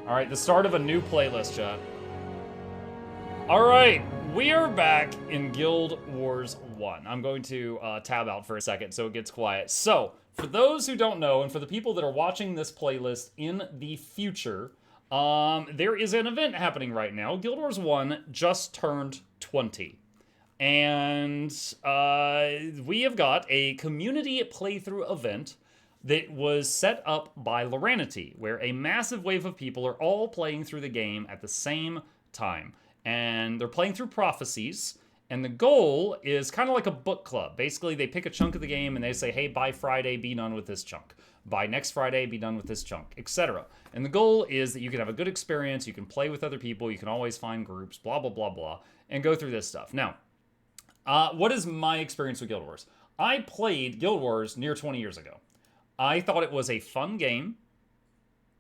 Alright, the start of a new playlist, chat. Alright, we are back in Guild Wars 1. I'm going to tab out for a second so it gets quiet. So, for those who don't know, and for the people that are watching this playlist in the future, there is an event happening right now. Guild Wars 1 just turned 20. And we have got a community playthrough event that was set up by Loranity, where a massive wave of people are all playing through the game at the same time. And they're playing through Prophecies, and the goal is kind of like a book club. Basically, they pick a chunk of the game and they say, hey, by Friday, be done with this chunk. By next Friday, be done with this chunk, etc. And the goal is that you can have a good experience, you can play with other people, you can always find groups, blah, blah, blah, blah, and go through this stuff. Now, what is my experience with Guild Wars? I played Guild Wars near 20 years ago. I thought it was a fun game,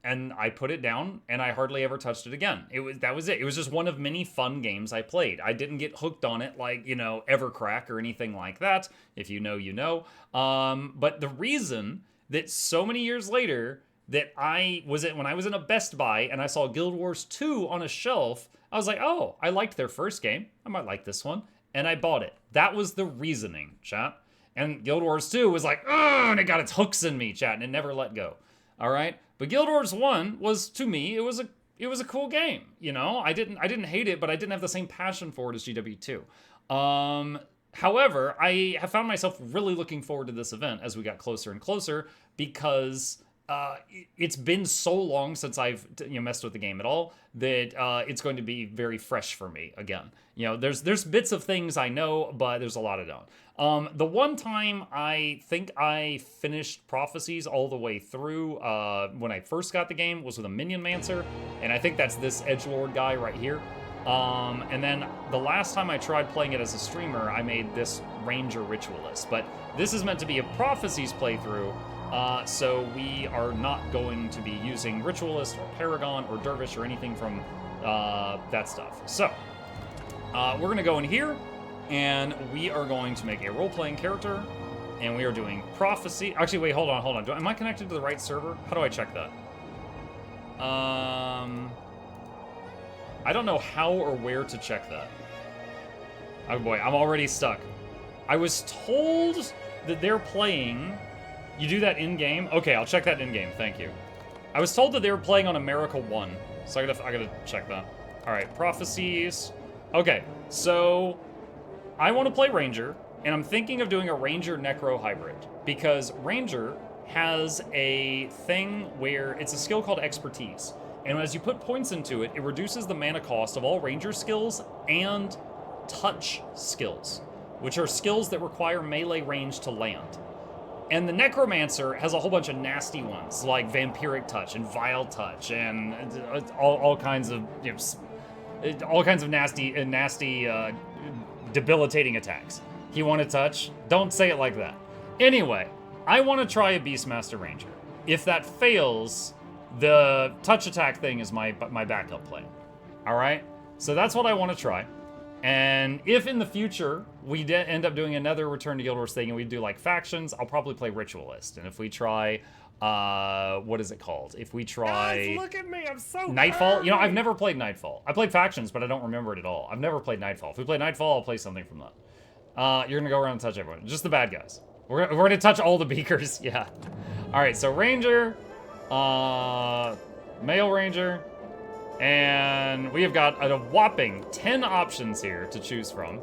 and I put it down, and I hardly ever touched it again. That was it. It was just one of many fun games I played. I didn't get hooked on it like, Evercrack or anything like that. If you know, you know. But the reason that so many years later that when I was in a Best Buy and I saw Guild Wars 2 on a shelf, I was like, oh, I liked their first game. I might like this one. And I bought it. That was the reasoning, chat. And Guild Wars 2 was like, ugh, and it got its hooks in me, chat, and it never let go. All right? But Guild Wars 1 was, to me, it was a cool game, I didn't hate it, but I didn't have the same passion for it as GW2. However, I have found myself really looking forward to this event as we got closer and closer because it's been so long since I've messed with the game at all that it's going to be very fresh for me again. There's bits of things I know, but there's a lot I don't. The one time I think I finished Prophecies all the way through when I first got the game was with a Minion Mancer, and I think that's this edgelord guy right here. And then the last time I tried playing it as a streamer, I made this Ranger Ritualist, but this is meant to be a Prophecies playthrough. So we are not going to be using Ritualist or Paragon or Dervish or anything from that stuff. So we're going to go in here, and we are going to make a role-playing character, and we are doing Prophecy. Actually, wait, hold on. Am I connected to the right server? How do I check that? I don't know how or where to check that. Oh boy, I'm already stuck. I was told that they're playing... You do that in-game? Okay, I'll check that in-game, thank you. I was told that they were playing on America 1, so I gotta check that. Alright, Prophecies. Okay, so I want to play Ranger, and I'm thinking of doing a Ranger-Necro hybrid, because Ranger has a thing where it's a skill called Expertise, and as you put points into it, it reduces the mana cost of all Ranger skills and touch skills, which are skills that require melee range to land. And the Necromancer has a whole bunch of nasty ones, like Vampiric Touch and Vile Touch and all kinds of nasty debilitating attacks. You want to touch? Don't say it like that. Anyway, I want to try a Beastmaster Ranger. If that fails, the touch attack thing is my backup plan. All right? So that's what I want to try. And if in the future we end up doing another Return to Guild Wars thing and we do like factions, I'll probably play Ritualist. And if we try, what is it called? If we try... Guys, look at me, I'm so Nightfall? nervous. I've never played Nightfall. I played factions, but I don't remember it at all. I've never played Nightfall. If we play Nightfall, I'll play something from that. You're gonna go around and touch everyone. Just the bad guys. We're gonna touch all the beakers, yeah. Alright, so Ranger, Male Ranger, and we have got a whopping 10 options here to choose from.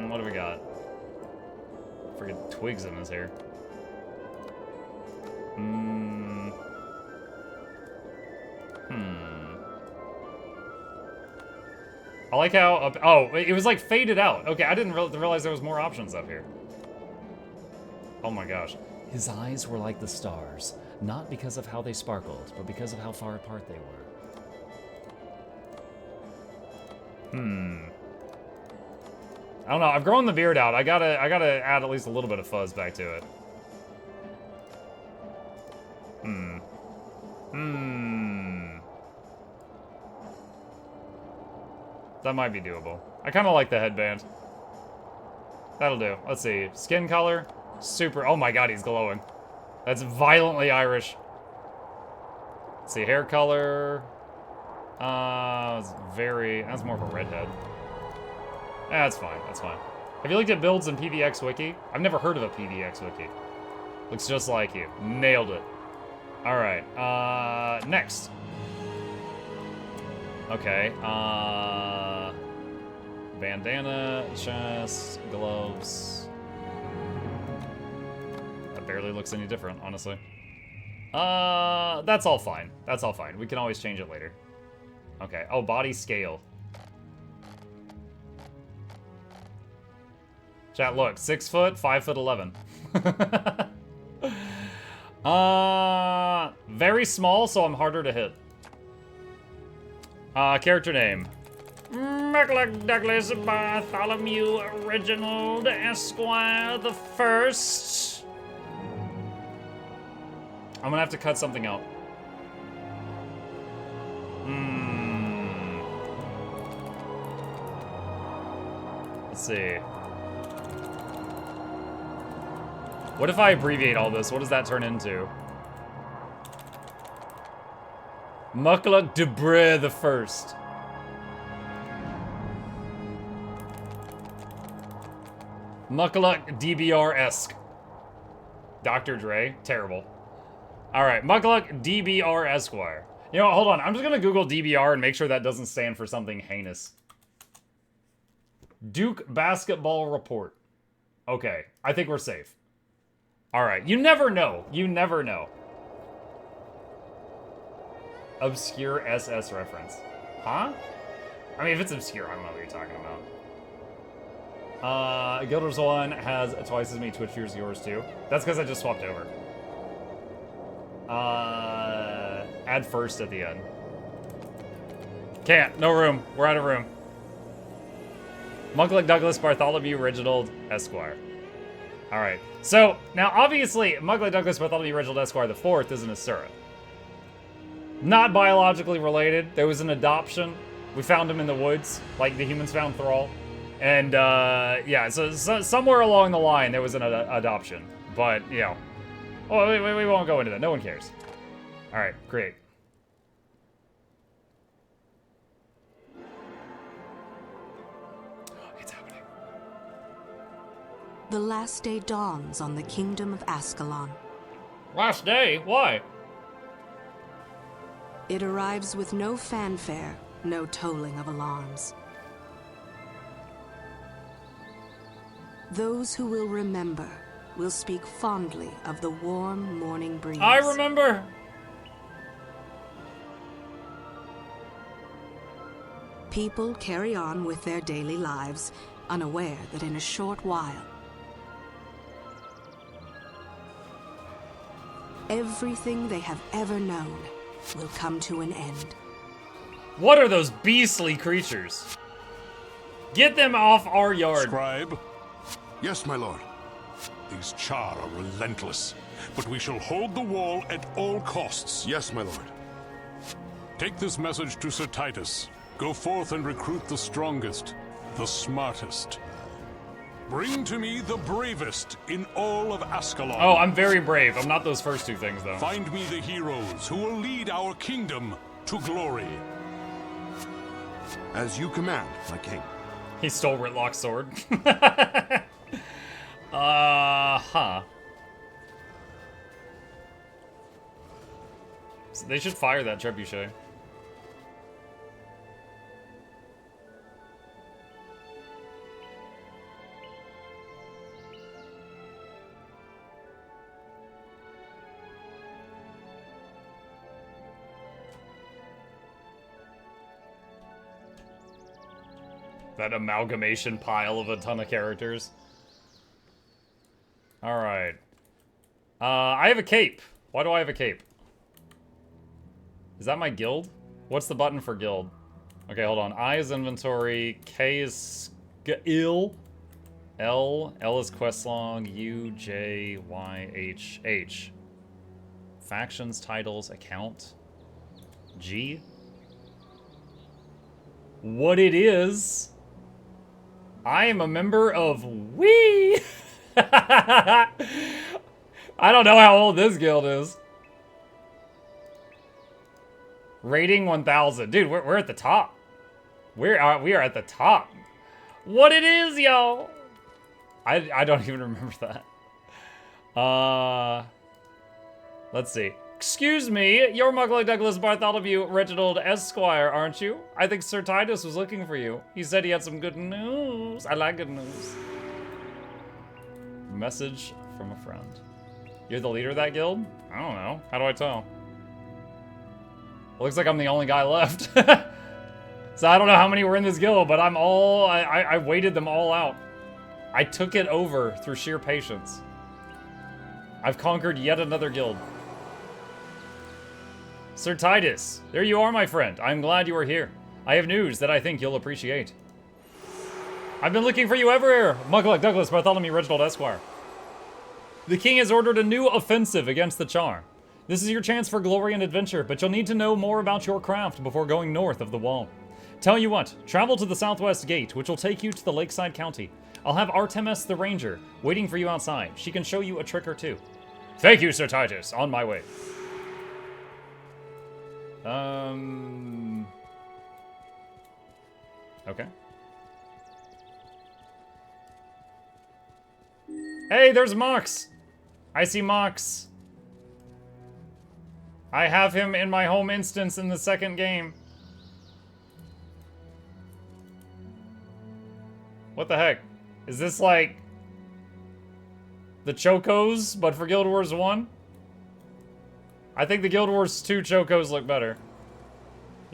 What do we got? Freaking twigs in his hair. I like how oh, it was like faded out. Okay, I didn't realize there was more options up here. Oh my gosh. His eyes were like the stars, not because of how they sparkled, but because of how far apart they were. I don't know, I've grown the beard out. I gotta add at least a little bit of fuzz back to it. That might be doable. I kind of like the headband. That'll do. Let's see. Skin color. Super. Oh my god, he's glowing. That's violently Irish. Let's see, hair color. It's that's more of a redhead. That's fine, that's fine. Have you looked at builds in PVX Wiki? I've never heard of a PVX Wiki. Looks just like you. Nailed it. Alright, next. Okay, bandana, chest, gloves. That barely looks any different, honestly. That's all fine. That's all fine. We can always change it later. Okay, oh, body scale. Chat, look, 6 foot, 5 foot 11. Very small, so I'm harder to hit. Character name. Mukluk Douglas Bartholomew Reginald Esquire the First. I'm gonna have to cut something out. Let's see. What if I abbreviate all this? What does that turn into? Mukluk Debre the First. Mukluk DBR-esque. Dr. Dre? Terrible. Alright, Mukluk DBR Esquire. You know what, hold on. I'm just gonna Google DBR and make sure that doesn't stand for something heinous. Duke Basketball Report. Okay, I think we're safe. Alright, you never know. You never know. Obscure SS reference. Huh? I mean, if it's obscure, I don't know what you're talking about. Guilders 1 has twice as many Twitch viewers as yours too. That's because I just swapped over. Add first at the end. Can't. No room. We're out of room. Mukluk Douglas Bartholomew Reginald Esquire. Alright. So, now obviously, Mukluk Douglas Bartholomew Reginald Esquire the Fourth is an Asura. Not biologically related. There was an adoption. We found him in the woods, like the humans found Thrall. And, yeah, so somewhere along the line there was an adoption. But, you know. Oh, we won't go into that. No one cares. Alright, great. It's happening. The last day dawns on the kingdom of Ascalon. Last day? Why? It arrives with no fanfare, no tolling of alarms. Those who will remember will speak fondly of the warm morning breeze. I remember! People carry on with their daily lives, unaware that in a short while, everything they have ever known will come to an end. What are those beastly creatures? Get them off our yard. Scribe? Yes, my lord. These Char are relentless, but we shall hold the wall at all costs. Yes, my lord. Take this message to Sir Titus. Go forth and recruit the strongest, the smartest. Bring to me the bravest in all of Ascalon. Oh, I'm very brave. I'm not those first two things, though. Find me the heroes who will lead our kingdom to glory. As you command, my king. He stole Ritlock's sword. Huh. So they should fire that trebuchet. That amalgamation pile of a ton of characters. Alright. I have a cape. Why do I have a cape? Is that my guild? What's the button for guild? Okay, hold on. I is inventory. K is skill. L is questlog. U, J, Y, H, H. Factions, titles, account. G. What it is... I am a member of We. I don't know how old this guild is. Rating 1000. Dude, we're at the top. We are at the top. What it is, yo? I don't even remember that. Let's see. Excuse me, you're Mukluk Douglas Bartholomew Reginald Esquire, aren't you? I think Sir Titus was looking for you. He said he had some good news. I like good news. Message from a friend. You're the leader of that guild? I don't know. How do I tell? Looks like I'm the only guy left. So I don't know how many were in this guild, but I waited them all out. I took it over through sheer patience. I've conquered yet another guild. Sir Titus, there you are, my friend. I'm glad you are here. I have news that I think you'll appreciate. I've been looking for you everywhere, Mukluk Douglas Bartholomew Reginald Esquire. The king has ordered a new offensive against the Char. This is your chance for glory and adventure, but you'll need to know more about your craft before going north of the wall. Tell you what, travel to the southwest gate, which will take you to the Lakeside County. I'll have Artemis the Ranger waiting for you outside. She can show you a trick or two. Thank you, Sir Titus. On my way. Okay. Hey, there's Mox. I see Mox. I have him in my home instance in the second game. What the heck? Is this like the Chocos, but for Guild Wars 1? I think the Guild Wars 2 Chocos look better.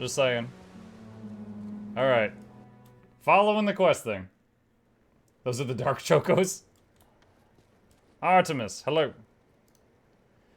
Just saying. Alright. Following the quest thing. Those are the Dark Chocos. Artemis, hello.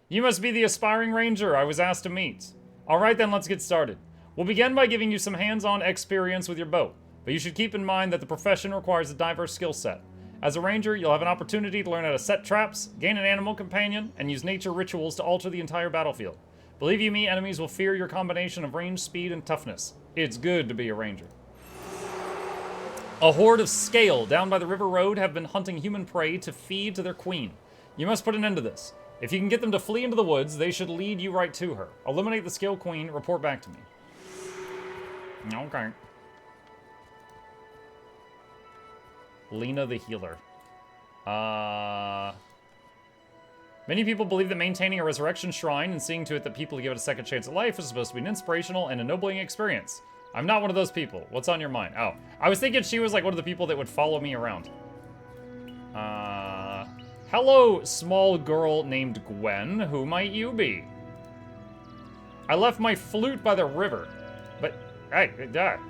You must be the aspiring ranger I was asked to meet. Alright then, let's get started. We'll begin by giving you some hands-on experience with your bow, but you should keep in mind that the profession requires a diverse skill set. As a ranger, you'll have an opportunity to learn how to set traps, gain an animal companion, and use nature rituals to alter the entire battlefield. Believe you me, enemies will fear your combination of range, speed, and toughness. It's good to be a ranger. A horde of scale down by the river road have been hunting human prey to feed to their queen. You must put an end to this. If you can get them to flee into the woods, they should lead you right to her. Eliminate the scale queen, report back to me. Okay. Lena the healer. Many people believe that maintaining a resurrection shrine and seeing to it that people give it a second chance at life is supposed to be an inspirational and ennobling experience. I'm not one of those people. What's on your mind? Oh, I was thinking she was like one of the people that would follow me around. Hello, small girl named Gwen. Who might you be? I left my flute by the river, but hey,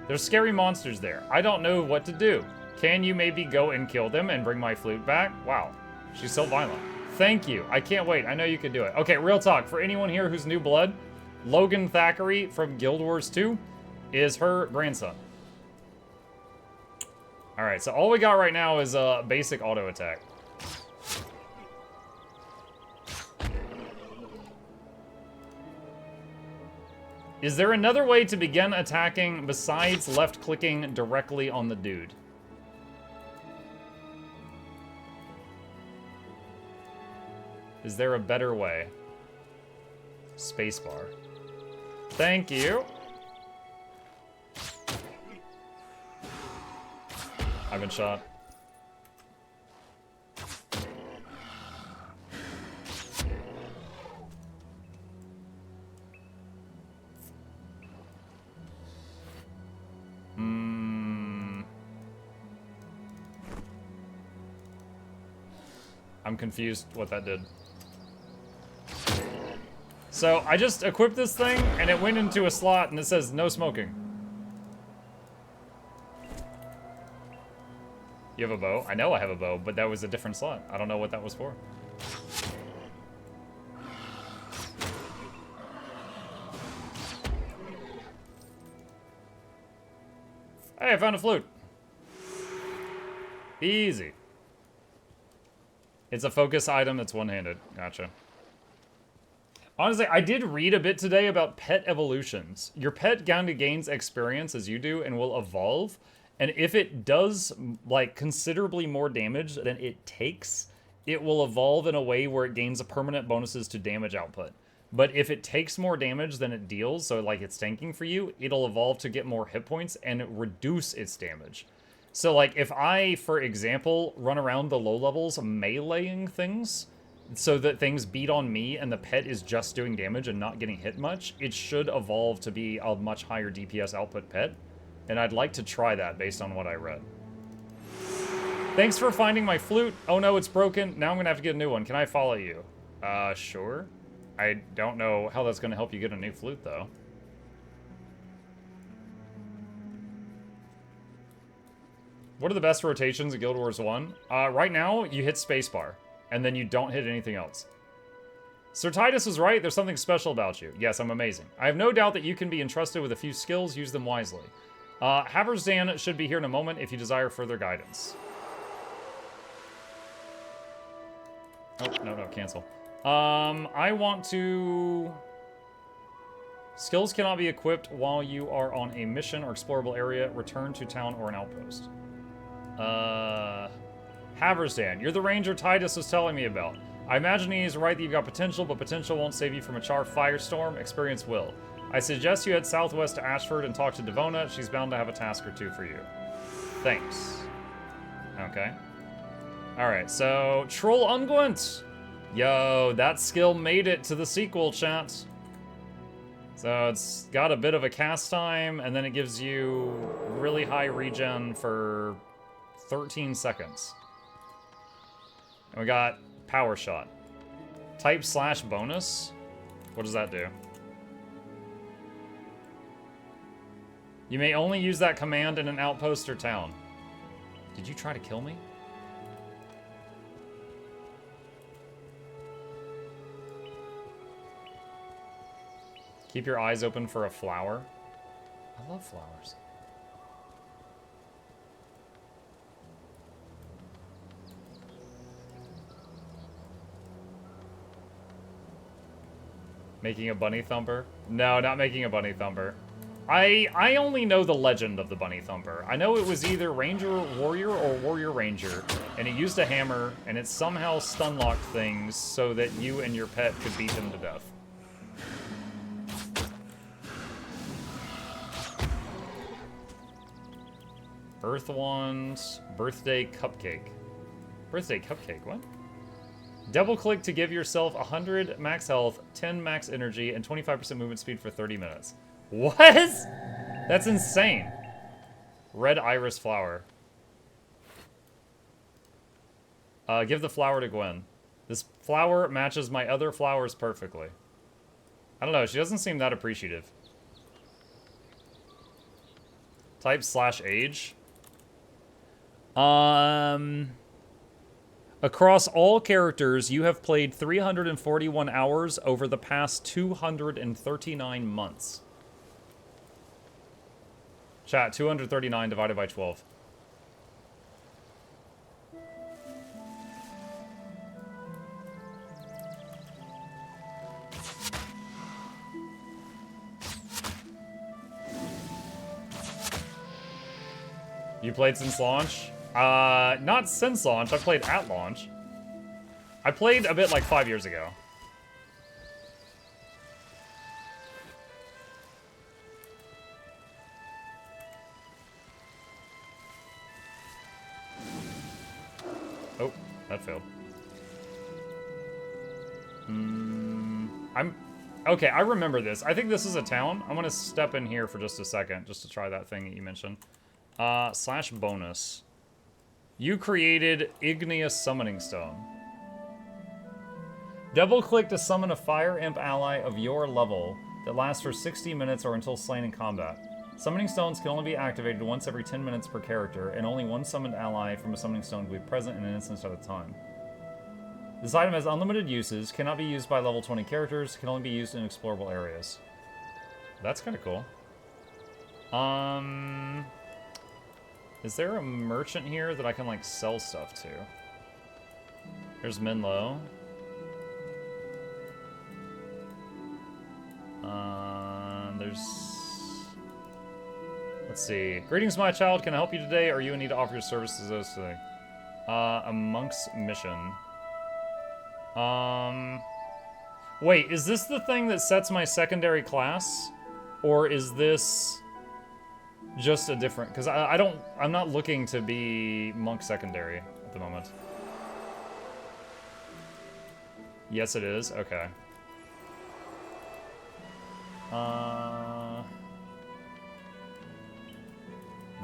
there's scary monsters there. I don't know what to do. Can you maybe go and kill them and bring my flute back? Wow, she's so violent. Thank you. I can't wait. I know you can do it. Okay, real talk. For anyone here who's new blood, Logan Thackeray from Guild Wars 2 is her grandson. All right, so all we got right now is a basic auto attack. Is there another way to begin attacking besides left-clicking directly on the dude? Is there a better way? Spacebar. Thank you. I've been shot. I'm confused what that did. So I just equipped this thing and it went into a slot and it says no smoking. You have a bow? I know I have a bow, but that was a different slot. I don't know what that was for. Hey, I found a flute. Easy. It's a focus item that's one-handed. Gotcha. Honestly, I did read a bit today about pet evolutions. Your pet kind of gains experience as you do and will evolve. And if it does, like, considerably more damage than it takes, it will evolve in a way where it gains permanent bonuses to damage output. But if it takes more damage than it deals, so like it's tanking for you, it'll evolve to get more hit points and it reduce its damage. So like if I, for example, run around the low levels meleeing things so that things beat on me and the pet is just doing damage and not getting hit much, it should evolve to be a much higher DPS output pet. And I'd like to try that based on what I read. Thanks for finding my flute. Oh no, it's broken. Now I'm gonna have to get a new one. Can I follow you? Sure. I don't know how that's gonna help you get a new flute though. What are the best rotations in Guild Wars 1? Right now, you hit spacebar, and then you don't hit anything else. Sir Titus was right, there's something special about you. Yes, I'm amazing. I have no doubt that you can be entrusted with a few skills, use them wisely. Haversdan should be here in a moment if you desire further guidance. Oh, no, cancel. I want to... Skills cannot be equipped while you are on a mission or explorable area. Return to town or an outpost. Haversdan, you're the ranger Titus was telling me about. I imagine he's right that you've got potential, but potential won't save you from a Char firestorm. Experience will. I suggest you head southwest to Ashford and talk to Devona. She's bound to have a task or two for you. Thanks. Okay. Alright, so Troll Ungwent. Yo, that skill made it to the sequel, chat. So it's got a bit of a cast time, and then it gives you really high regen for 13 seconds. And we got Power Shot. Type / bonus. What does that do? You may only use that command in an outpost or town. Did you try to kill me? Keep your eyes open for a flower. I love flowers. Making a bunny thumper? No, not making a bunny thumper. I only know the legend of the bunny thumper. I know it was either ranger warrior or warrior ranger, and it used a hammer, and it somehow stun locked things so that you and your pet could beat them to death. Earth Wand, Birthday Cupcake. Birthday Cupcake, what? Double click to give yourself 100 max health, 10 max energy, and 25% movement speed for 30 minutes. What? That's insane. Red Iris Flower. Give the flower to Gwen. This flower matches my other flowers perfectly. I don't know, she doesn't seem that appreciative. Type / age. Across all characters, you have played 341 hours over the past 239 months. Chat, 239 divided by 12. You played since launch? Not since launch. I played at launch. I played a bit like 5 years ago. Oh, that failed. Okay, I remember this. I think this is a town. I'm gonna step in here for just a second, just to try that thing that you mentioned. / bonus. You created Igneous Summoning Stone. Double-click to summon a Fire Imp ally of your level that lasts for 60 minutes or until slain in combat. Summoning stones can only be activated once every 10 minutes per character, and only one summoned ally from a summoning stone will be present in an instance at a time. This item has unlimited uses, cannot be used by level 20 characters, can only be used in explorable areas. That's kind of cool. Is there a merchant here that I can, like, sell stuff to? There's Minlo. Let's see. Greetings, my child. Can I help you today? Or are you in need to offer your services today? A monk's mission. Well, Wait, is this the thing that sets my secondary class? Or is this just a different... Because I'm not looking to be monk secondary at the moment. Yes, it is. Okay.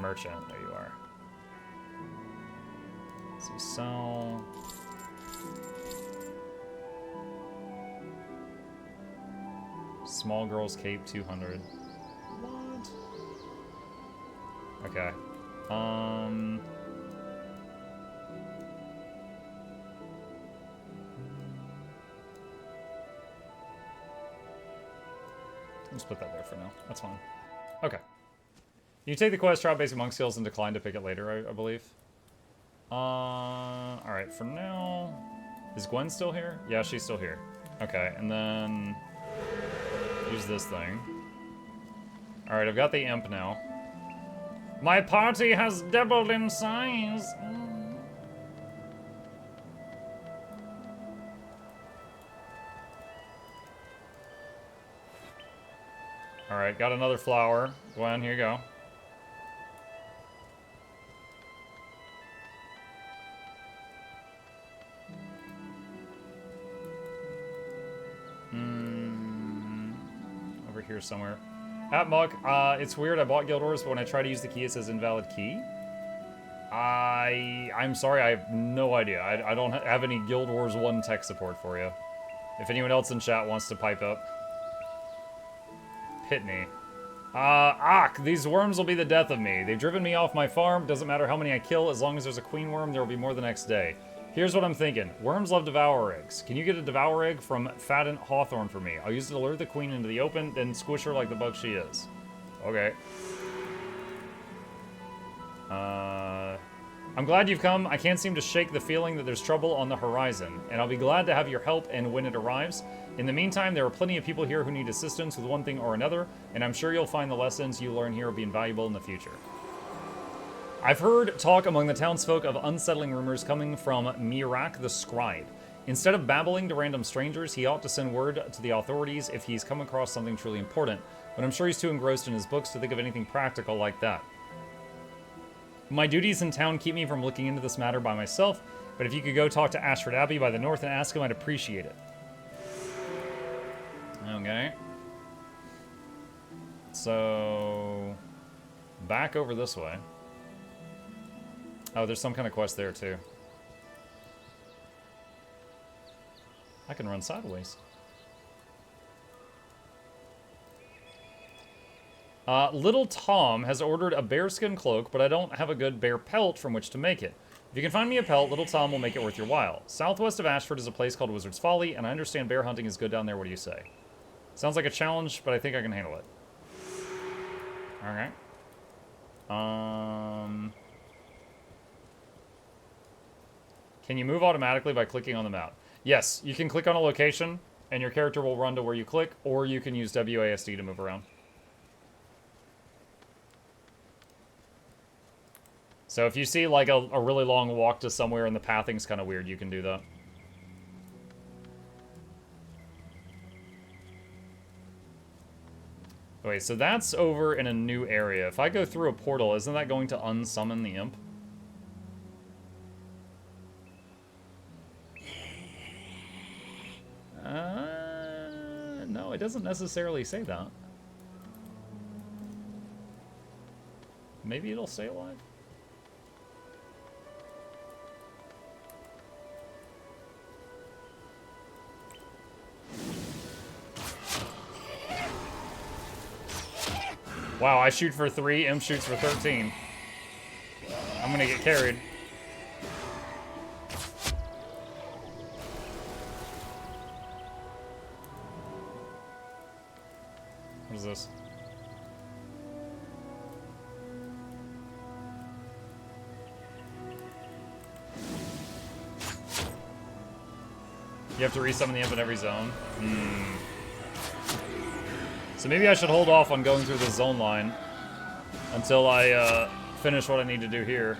Merchant. There you are. Let's see, sell... Small girl's cape, 200. What? Okay. Let's put that there for now. That's fine. Okay. You take the quest, try basic monk skills, and decline to pick it later, I believe. Alright, for now... Is Gwen still here? Yeah, she's still here. Okay, and then... Use this thing. Alright, I've got the imp now. My party has doubled in size! Alright, got another flower. Gwen, here you go. Over here somewhere. At Muck, it's weird, I bought Guild Wars, but when I try to use the key, it says invalid key. I'm sorry, I have no idea. I don't have any Guild Wars 1 tech support for you. If anyone else in chat wants to pipe up. Pitney. These worms will be the death of me. They've driven me off my farm. Doesn't matter how many I kill, as long as there's a queen worm, there will be more the next day. Here's what I'm thinking. Worms love devour eggs. Can you get a devour egg from Fattent Hawthorn for me? I'll use it to lure the queen into the open, then squish her like the bug she is. Okay. I'm glad you've come. I can't seem to shake the feeling that there's trouble on the horizon, and I'll be glad to have your help and when it arrives. In the meantime, there are plenty of people here who need assistance with one thing or another, and I'm sure you'll find the lessons you learn here will be invaluable in the future. I've heard talk among the townsfolk of unsettling rumors coming from Mirak the Scribe. Instead of babbling to random strangers, he ought to send word to the authorities if he's come across something truly important, but I'm sure he's too engrossed in his books to think of anything practical like that. My duties in town keep me from looking into this matter by myself, but if you could go talk to Ashford Abbey by the north and ask him, I'd appreciate it. Okay. So... back over this way. Oh, there's some kind of quest there, too. I can run sideways. Little Tom has ordered a bearskin cloak, but I don't have a good bear pelt from which to make it. If you can find me a pelt, Little Tom will make it worth your while. Southwest of Ashford is a place called Wizard's Folly, and I understand bear hunting is good down there. What do you say? Sounds like a challenge, but I think I can handle it. Alright. Can you move automatically by clicking on the map? Yes, you can click on a location, and your character will run to where you click, or you can use WASD to move around. So if you see like a really long walk to somewhere and the pathing's kind of weird, you can do that. Wait, so that's over in a new area. If I go through a portal, isn't that going to unsummon the imp? No, it doesn't necessarily say that. Maybe it'll stay alive? Wow, I shoot for 3, imp shoots for 13. I'm gonna get carried. What is this? You have to resummon the imp in every zone. So maybe I should hold off on going through the zone line until I finish what I need to do here.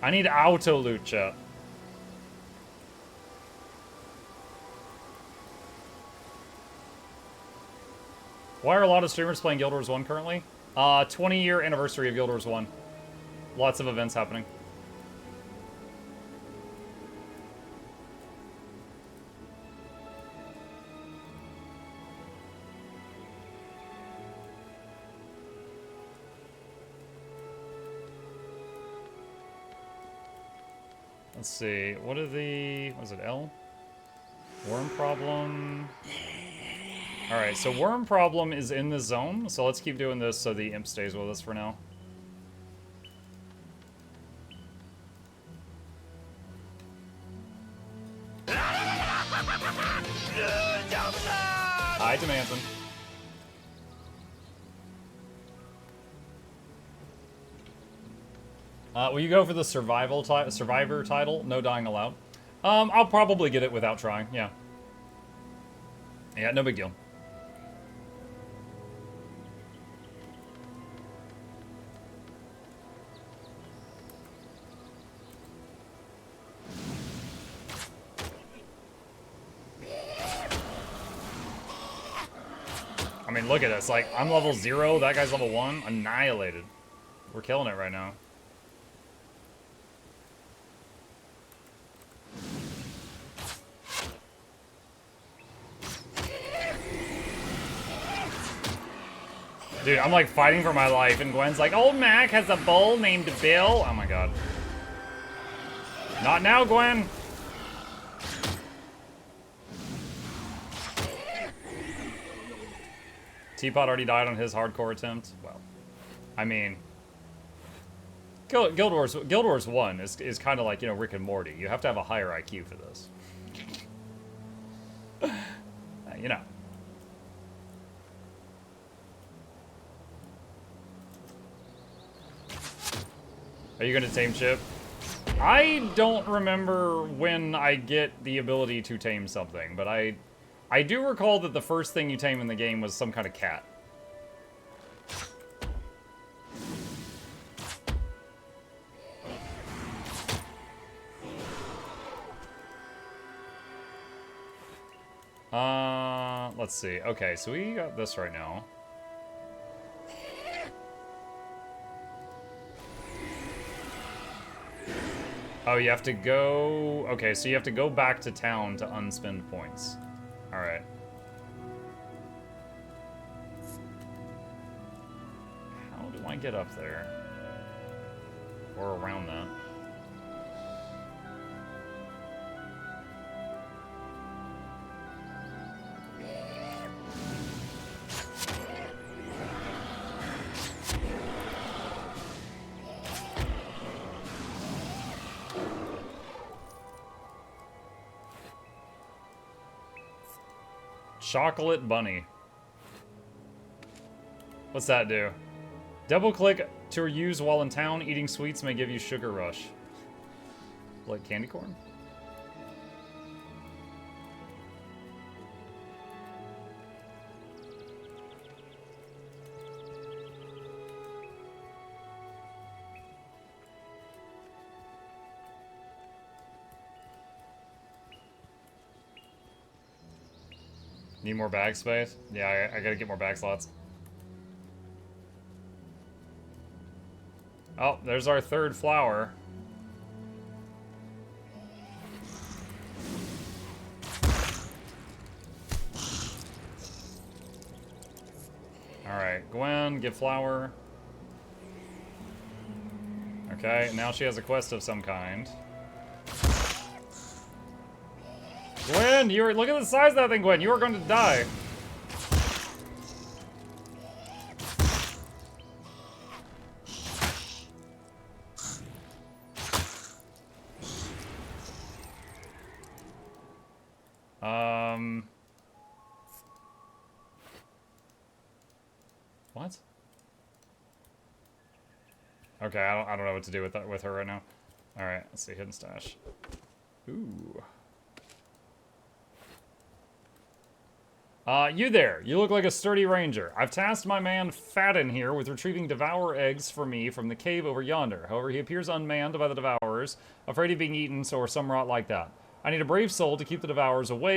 I need auto loot, chat. Why are a lot of streamers playing Guild Wars 1 currently? 20-year anniversary of Guild Wars 1. Lots of events happening. Let's see. What are the... Was it L? Worm problem. Alright, so worm problem is in the zone, so let's keep doing this so the imp stays with us for now. Hi, Demanton. Will you go for the survivor title? No dying allowed. I'll probably get it without trying, yeah. Yeah, no big deal. I mean, look at this. Like, I'm level 0, that guy's level 1. Annihilated. We're killing it right now. Dude, I'm like fighting for my life, and Gwen's like, old Mac has a bull named Bill. Oh my god. Not now, Gwen. Teapot already died on his hardcore attempt. Well, I mean, Guild Wars 1 is kind of like, you know, Rick and Morty. You have to have a higher IQ for this. You know. Are you gonna tame Chip? I don't remember when I get the ability to tame something, but I do recall that the first thing you tame in the game was some kind of cat. Let's see. Okay, so we got this right now. Oh, you have to go... Okay, so you have to go back to town to unspend points. Alright. How do I get up there? Or around that? Chocolate Bunny. What's that do? Double click to use while in town. Eating sweets may give you sugar rush. Like candy corn? Need more bag space? Yeah, I gotta get more bag slots. Oh, there's our third flower. Alright, Gwen, get flower. Okay, now she has a quest of some kind. Gwen, look at the size of that thing, Gwen. You are going to die. What? Okay, I don't know what to do with her right now. All right, let's see, hidden stash. Ooh. You there. You look like a sturdy ranger. I've tasked my man Fatten here with retrieving devour eggs for me from the cave over yonder. However, he appears unmanned by the devourers devourers, afraid of being eaten, or some rot like that. I need a brave soul to keep the devourers away.